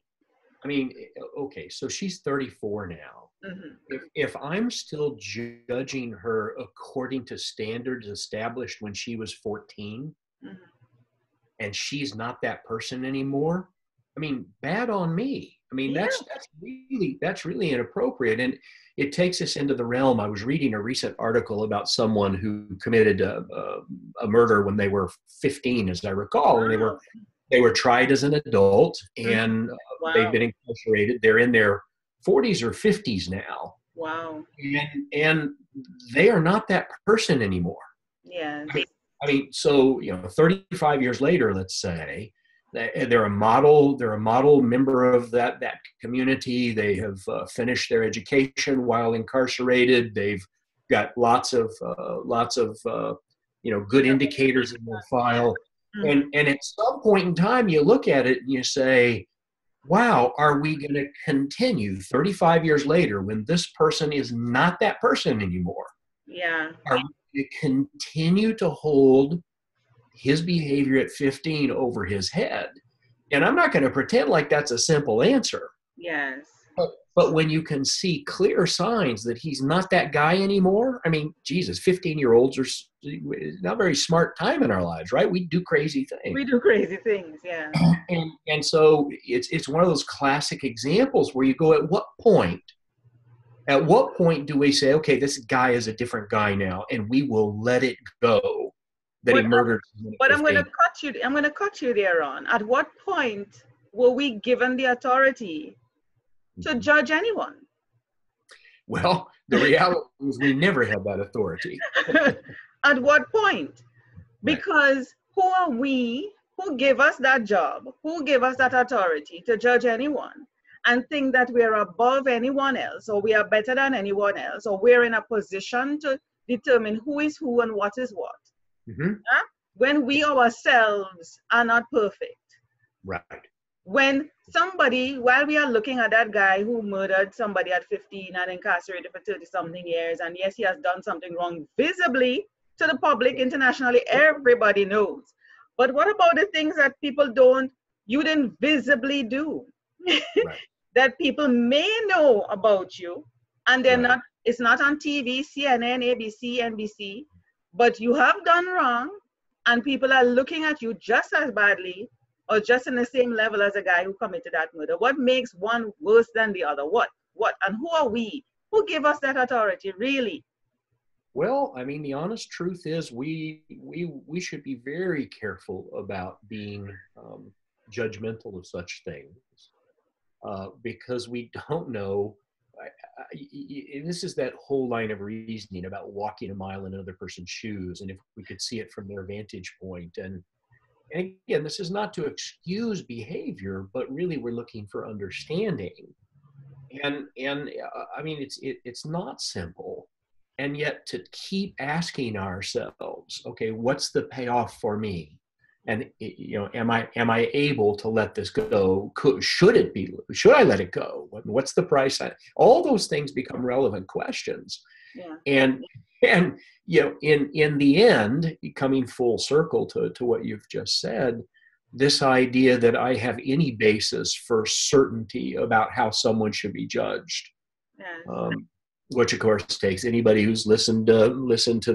I mean, okay, so she's 34 now. Hmm. If I'm still judging her according to standards established when she was 14, Hmm. and she's not that person anymore, I mean, bad on me. I mean, Yeah. that's really inappropriate, and it takes us into the realm. I was reading a recent article about someone who committed a murder when they were 15, as I recall, and Wow. they were tried as an adult, Hmm. and they've Wow. been incarcerated. They're in their 40s or 50s now, Wow. and they are not that person anymore. Yes. I mean, so 35 years later, let's say, they're a model. They're a model member of that community. They have finished their education while incarcerated. They've got lots of good indicators in their file. Hmm. And at some point in time, you look at it and you say, "Wow, are we going to continue 35 years later when this person is not that person anymore? Yeah. Are we going to continue to hold his behavior at 15 over his head?" And I'm not going to pretend like that's a simple answer. Yes. But when you can see clear signs that he's not that guy anymore, I mean, Jesus, 15-year-olds are not very smart time in our lives, right? We do crazy things. We do crazy things. Yeah. And so it's one of those classic examples where you go, at what point do we say, okay, this guy is a different guy now, and we will let it go that he But murdered someone at but 15? I'm gonna cut you there on. At what point were we given the authority to Mhm. judge anyone? Well, the reality is we never had that authority. At what point? Right. Because who are we? Who gave us that job? Who gave us that authority to judge anyone and think that we're above anyone else, or we are better than anyone else, or we're in a position to determine who is who and what is what? Hmm. Huh? When we ourselves are not perfect. Right. When somebody, while we are looking at that guy who murdered somebody at 15 and incarcerated for 30 something years, and yes, he has done something wrong visibly to the public internationally, everybody knows. But what about the things that you didn't visibly do? Right. That people may know about you, and Right. it's not on TV, CNN, ABC, NBC, but you have done wrong, and people are looking at you just as badly or just in the same level as a guy who committed that murder. What makes one worse than the other? What? And who are we? Who gave us that authority, really? Well, I mean, the honest truth is we should be very careful about being judgmental of such things, because we don't know. And this is that whole line of reasoning about walking a mile in another person's shoes, and if we could see it from their vantage point. And again, this is not to excuse behavior, but really we're looking for understanding. And I mean, it's not simple, and yet to keep asking ourselves, okay, what's the payoff for me? And am I able to let this go? Should I let it go? What's the price? All those things become relevant questions. Yeah. And in the end, coming full circle to what you've just said, this idea that I have any basis for certainty about how someone should be judged. Yes. Which of course takes anybody who's listened to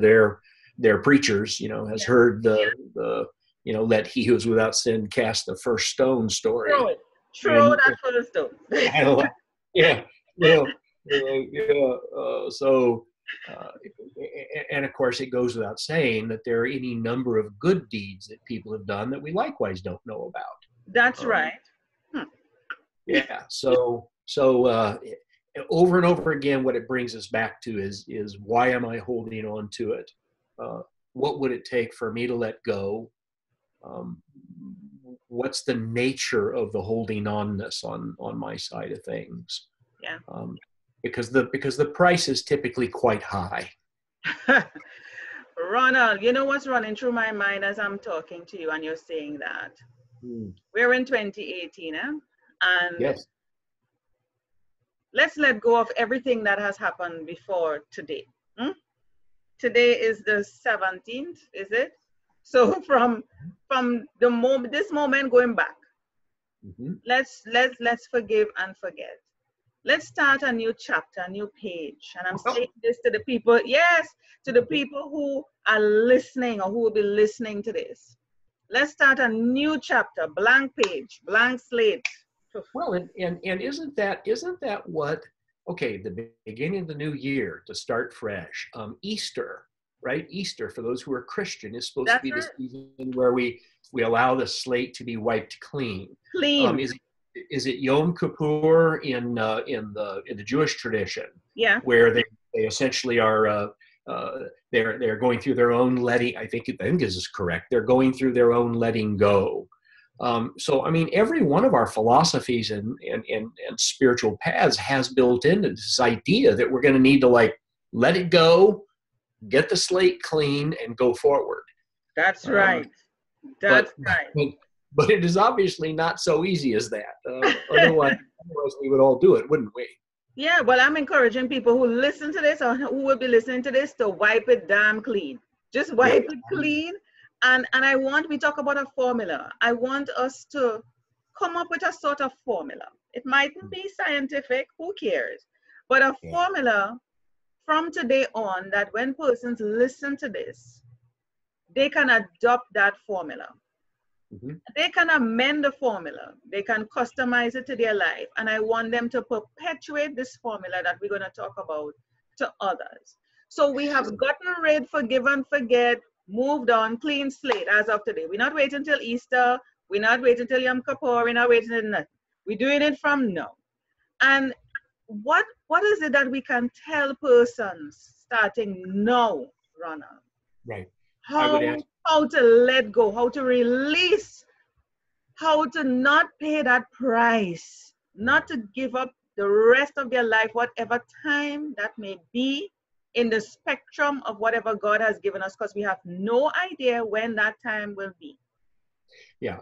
their preachers, has heard the let he who is without sin cast the first stone story. Throw that first stone. Yeah. So, and of course, it goes without saying that there are any number of good deeds that people have done that we likewise don't know about. That's right. Yeah. So over and over again, what it brings us back to is why am I holding on to it? What would it take for me to let go? What's the nature of the holding onness on my side of things? Yeah. Because the price is typically quite high. Ronald, you know what's running through my mind as I'm talking to you and you're saying that? We're in 2018, and yes. Let's let go of everything that has happened before today. Today is the 17th, is it? So from the moment, this moment going back, let's forgive and forget. Let's start a new chapter, a new page. And I'm saying this to the people, to the people who are listening or who will be listening to this. Let's start a new chapter, blank page, blank slate. Well, and isn't that what, the beginning of the new year, to start fresh, Easter, right? Easter, for those who are Christian, is supposed to be the season where we allow the slate to be wiped clean. Is it Yom Kippur in the Jewish tradition? Yeah. Where they essentially are they're going through their own letting. I think this is correct. They're going through their own letting go. So I mean, every one of our philosophies and spiritual paths has built into this idea that we're going to need to let it go, get the slate clean, and go forward. That's right. That's right. But it is obviously not so easy as that. Otherwise we would all do it, wouldn't we? Yeah, well, I'm encouraging people who listen to this or who will be listening to this to wipe it damn clean. Just wipe it clean. And we talk about a formula. I want us to come up with a sort of formula. It mightn't be scientific, who cares? But a formula from today on that when persons listen to this, they can adopt that formula. They can amend the formula. They can customize it to their life. And I want them to perpetuate this formula that we're going to talk about to others. So we have gotten rid, forgive and forget, moved on, clean slate as of today. We're not waiting until Easter. We're not waiting until Yom Kippur. We're not waiting until nothing. We're doing it from now. And what is it that we can tell persons starting now, Ronald? Right. How to let go, how to release, how to not pay that price, not to give up the rest of their life, whatever time that may be in the spectrum of whatever God has given us, because we have no idea when that time will be. Yeah,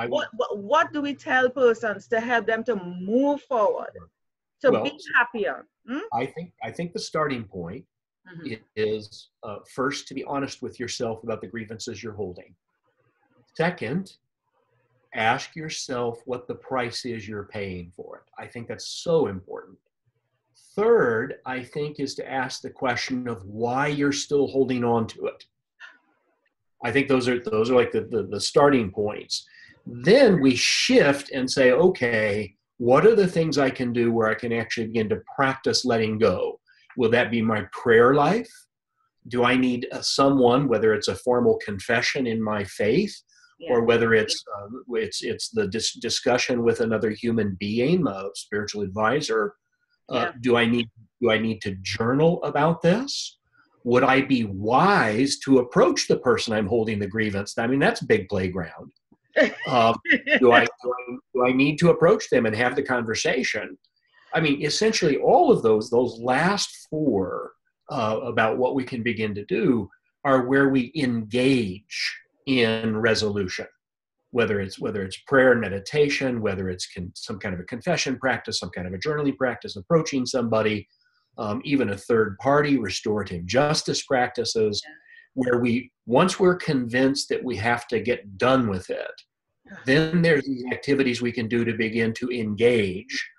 What do we tell persons to help them to move forward, to be happier? I think the starting point is first to be honest with yourself about the grievances you're holding. Second, ask yourself what the price is you're paying for it. I think that's so important. Third, I think, is to ask the question of why you're still holding on to it. I think those are like the starting points. Then we shift and say, okay, what are the things I can do where I can actually begin to practice letting go? Will that be my prayer life? Do I need someone, whether it's a formal confession in my faith, or whether it's the discussion with another human being, a spiritual advisor? Do I need to journal about this? Would I be wise to approach the person I'm holding the grievance? I mean, that's a big playground. Do I need to approach them and have the conversation? I mean, essentially all of those last four about what we can begin to do are where we engage in resolution, whether it's prayer and meditation, whether it's some kind of a confession practice, some kind of a journaling practice, approaching somebody, even a third party, restorative justice practices, where once we're convinced that we have to get done with it, Then there's these activities we can do to begin to engage,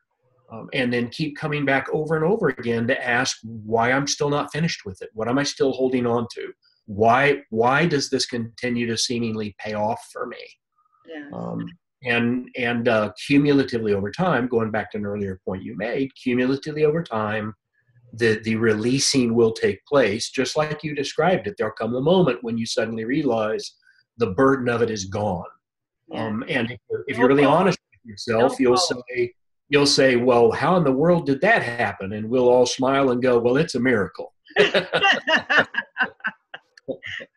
and then keep coming back over and over again to ask why I'm still not finished with it. What am I still holding on to? Why does this continue to seemingly pay off for me? Yes. And cumulatively over time, going back to an earlier point you made, cumulatively over time, the releasing will take place, just like you described it. There'll come the moment when you suddenly realize the burden of it is gone. Yeah. And if you're really honest with yourself, you'll say, well, how in the world did that happen? And we'll all smile and go, well, it's a miracle.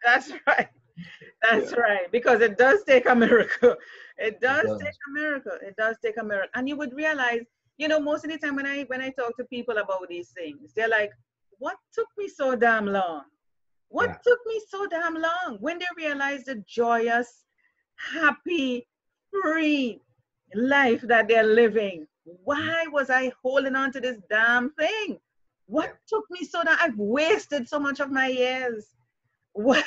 That's right. That's right. Because it does take a miracle. It does take a miracle. It does take a miracle. And you would realize, you know, most of the time when I talk to people about these things, they're like, what took me so damn long? What took me so damn long? When they realize the joyous, happy, free life that they're living, why was I holding on to this damn thing? What took me so long? I've wasted so much of my years. Why?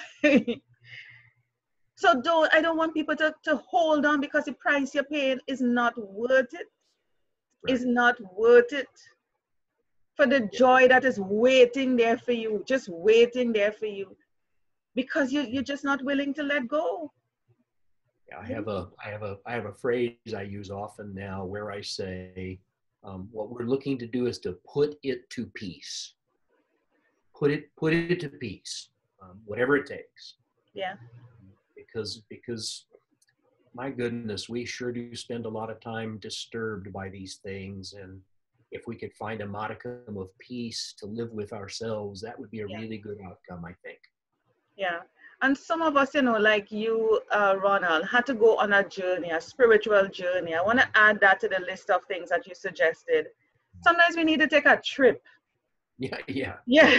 So I don't want people to hold on, because the price you're paying is not worth it. Right. Is not worth it for the joy that is waiting there for you, just waiting there for you, because you're just not willing to let go. Yeah, I have a phrase I use often now where I say, what we're looking to do is to put it to peace. Put it to peace, whatever it takes. Yeah. Because my goodness, we sure do spend a lot of time disturbed by these things. And if we could find a modicum of peace to live with ourselves, that would be a really good outcome, I think. Yeah. And some of us, you know, like you, Ronald, had to go on a journey, a spiritual journey. I want to add that to the list of things that you suggested. Sometimes we need to take a trip. Yeah.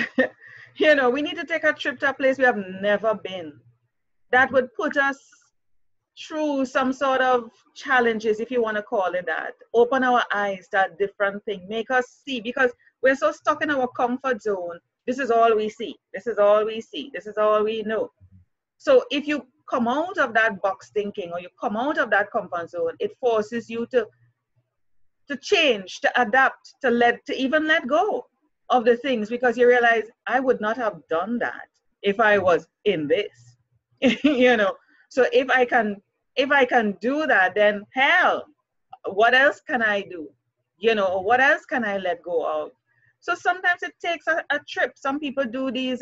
You know, we need to take a trip to a place we have never been. That would put us through some sort of challenges, if you want to call it that. Open our eyes to a different thing. Make us see, because we're so stuck in our comfort zone. This is all we see. This is all we see. This is all we know. So if you come out of that box thinking, or you come out of that comfort zone, it forces you to change, to adapt, to even let go of the things, because you realize, I would not have done that if I was in this. You know, so if I can do that, then hell, what else can I do? You know, what else can I let go of? So sometimes it takes a trip. Some people do these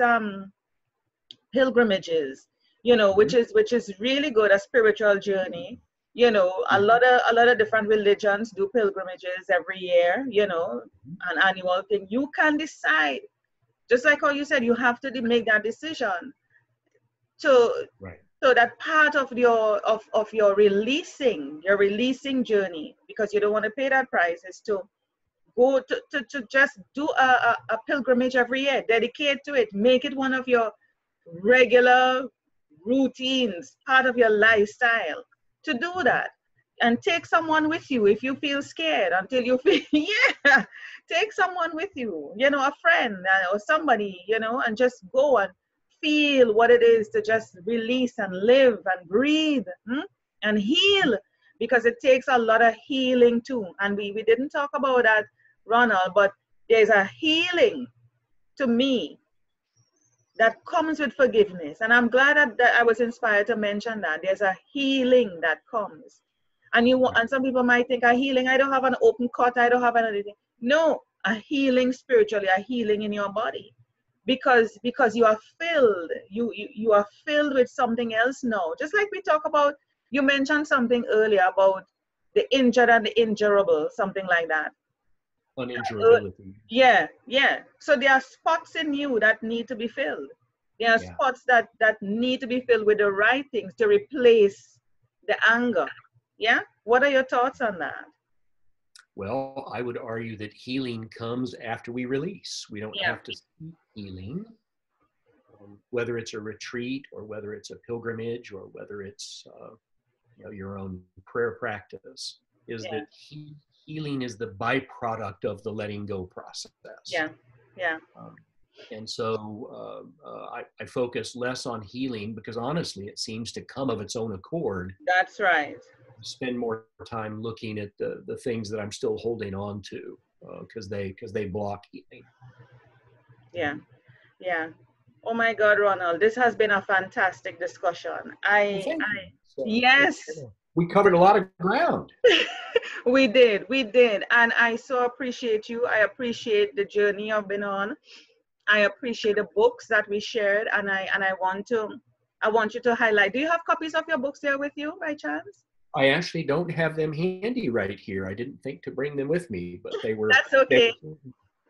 pilgrimages, you know, which is really good, a spiritual journey. You know, a lot of different religions do pilgrimages every year, you know, an annual thing. You can decide, just like how you said, you have to make that decision. So that part of your releasing journey, because you don't want to pay that price, is to go to just do a pilgrimage every year, dedicate to it, make it one of your regular routines, part of your lifestyle, to do that. And take someone with you if you feel scared, until you feel, take someone with you, you know, a friend or somebody, you know, and just go and feel what it is to just release and live and breathe and heal, because it takes a lot of healing too. And we didn't talk about that, Ronald, but there's a healing to me that comes with forgiveness. And I'm glad that I was inspired to mention that. There's a healing that comes. And some people might think, a healing, I don't have an open cut, I don't have anything. No, a healing spiritually, a healing in your body. Because you are filled, you are filled with something else now. Just like we talk about, you mentioned something earlier about the injured and the injurable, something like that. Uninjurability. Yeah. So there are spots in you that need to be filled. There are spots that need to be filled with the right things to replace the anger. Yeah? What are your thoughts on that? Well, I would argue that healing comes after we release. We don't have to seek healing, whether it's a retreat or whether it's a pilgrimage or whether it's your own prayer practice. That healing is the byproduct of the letting go process. And so I focus less on healing, because honestly, it seems to come of its own accord. That's right. spend more time looking at the things that I'm still holding on to, because they block healing. Yeah, yeah. Oh my God, Ronald, this has been a fantastic discussion. Thank you. So Yes, we covered a lot of ground. we did. And I so appreciate you. I appreciate the journey you've been on. I appreciate the books that we shared, and I want you to highlight. Do you have copies of your books there with you by chance? I actually don't have them handy right here. I didn't think to bring them with me, but they were. That's okay.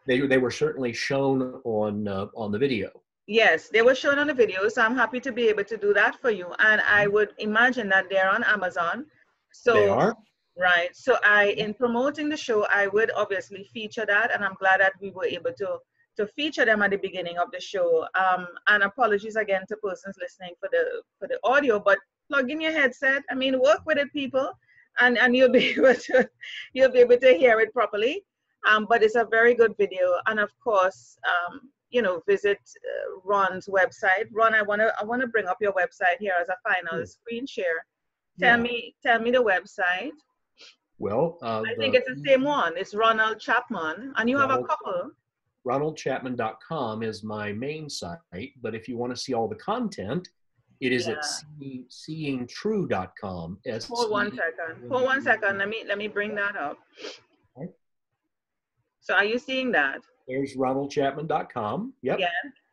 They were certainly shown on the video. Yes, they were shown on the video, so I'm happy to be able to do that for you. And I would imagine that they're on Amazon. So They are? Right. So in promoting the show, I would obviously feature that, and I'm glad that we were able to feature them at the beginning of the show. And apologies again to persons listening for the audio, but plug in your headset. I mean, work with it, people, and you'll be able to hear it properly. But it's a very good video, and of course, visit Ron's website. Ron, I wanna bring up your website here as a final screen share. Tell me the website. Well, I think it's the same one. It's Ronald Chapman, and you have a couple. RonaldChapman.com is my main site, but if you want to see all the content, it is at seeingtrue.com. Hold one second. Let me bring that up. Okay. So are you seeing that? There's RonaldChapman.com. Yep. Yeah,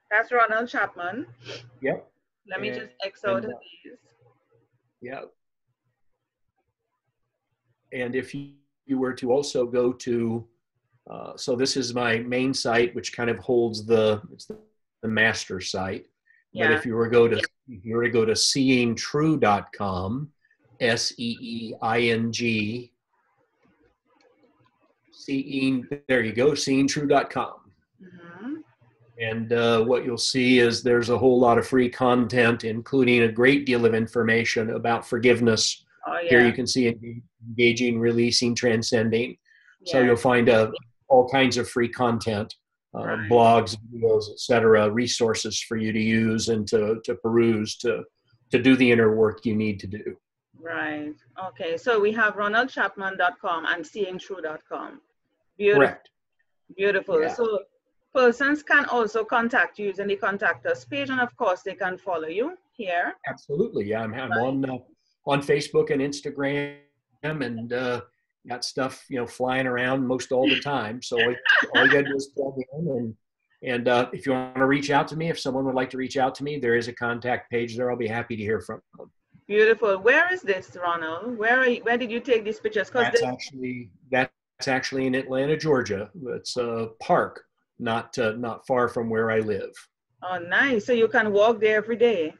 that's Ronald Chapman. Yep. Let me just X out these. Yep. And if you were to also go to, so this is my main site, which kind of holds it's the master site. Yeah. But if you were to go to seeingtrue.com, SEEING, there you go, seeingtrue.com. Mm-hmm. And what you'll see is there's a whole lot of free content, including a great deal of information about forgiveness. Oh, yeah. Here you can see engaging, releasing, transcending. Yeah. So you'll find all kinds of free content, Right. blogs, videos, etc., resources for you to use and to peruse to do the inner work you need to do. Right. Okay. So we have ronaldchapman.com and seeingtrue.com. Beautiful. Correct. Beautiful. Yeah. So persons can also contact you using the contact us page, and of course they can follow you here. Absolutely. Yeah, I'm on Facebook and Instagram, and got stuff flying around most all the time. So all you got to do is plug in, and if you want to reach out to me, if someone would like to reach out to me, there is a contact page there. I'll be happy to hear from them. Beautiful. Where is this, Ronald? Where did you take these pictures? That's actually in Atlanta, Georgia. It's a park, not far from where I live. Oh, nice. So you can walk there every day.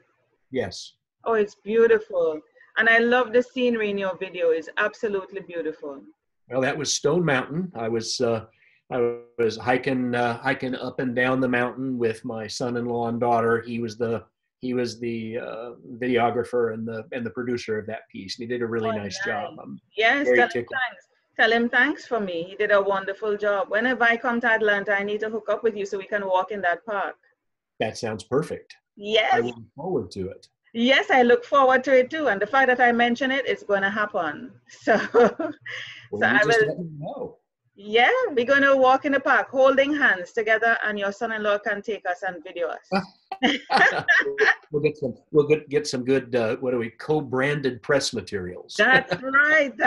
Yes. Oh, it's beautiful. And I love the scenery in your video. It's absolutely beautiful. Well, that was Stone Mountain. I was hiking up and down the mountain with my son-in-law and daughter. He was the videographer and the producer of that piece. And he did a really nice job. Yes, tell him thanks for me. He did a wonderful job. Whenever I come to Atlanta, I need to hook up with you so we can walk in that park. That sounds perfect. Yes. I look forward to it. Yes, I look forward to it too. And the fact that I mention it, it's going to happen. So, I will. Let me know. Yeah, we're going to walk in the park holding hands together, and your son-in-law can take us and video us. We'll get some good co-branded press materials. That's right.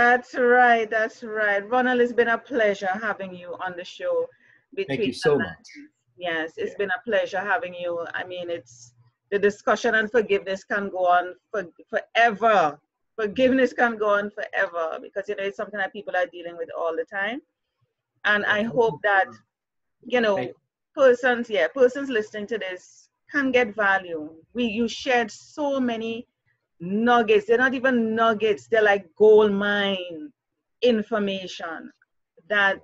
Ronald, it's been a pleasure having you on the show. Thank you so much. Yes, it's been a pleasure having you. I mean, the discussion on forgiveness can go on forever. Forgiveness can go on forever because it's something that people are dealing with all the time. And I hope that persons listening to this can get value. You shared so many nuggets. They're not even nuggets. They're like gold mine information that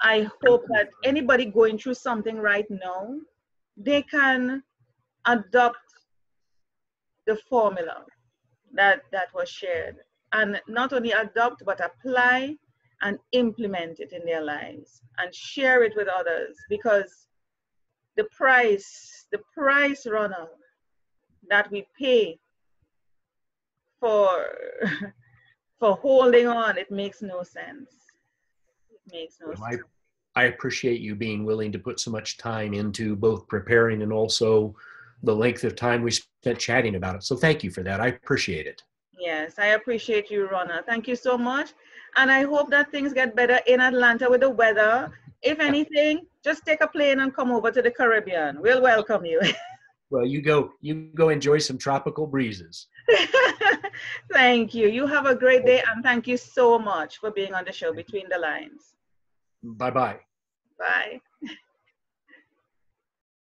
I hope that anybody going through something right now, they can adopt the formula that was shared, and not only adopt but apply and implement it in their lives and share it with others, because the price, Ronald, that we pay for for holding on. It makes no sense. It makes no Well, sense. I appreciate you being willing to put so much time into both preparing and also the length of time we spent chatting about it. So thank you for that. I appreciate it. Yes, I appreciate you, Ronald. Thank you so much. And I hope that things get better in Atlanta with the weather. If anything, just take a plane and come over to the Caribbean. We'll welcome you. Well, you go enjoy some tropical breezes. Thank you. You have a great day, and thank you so much for being on the show Between the Lines. Bye-bye. Bye.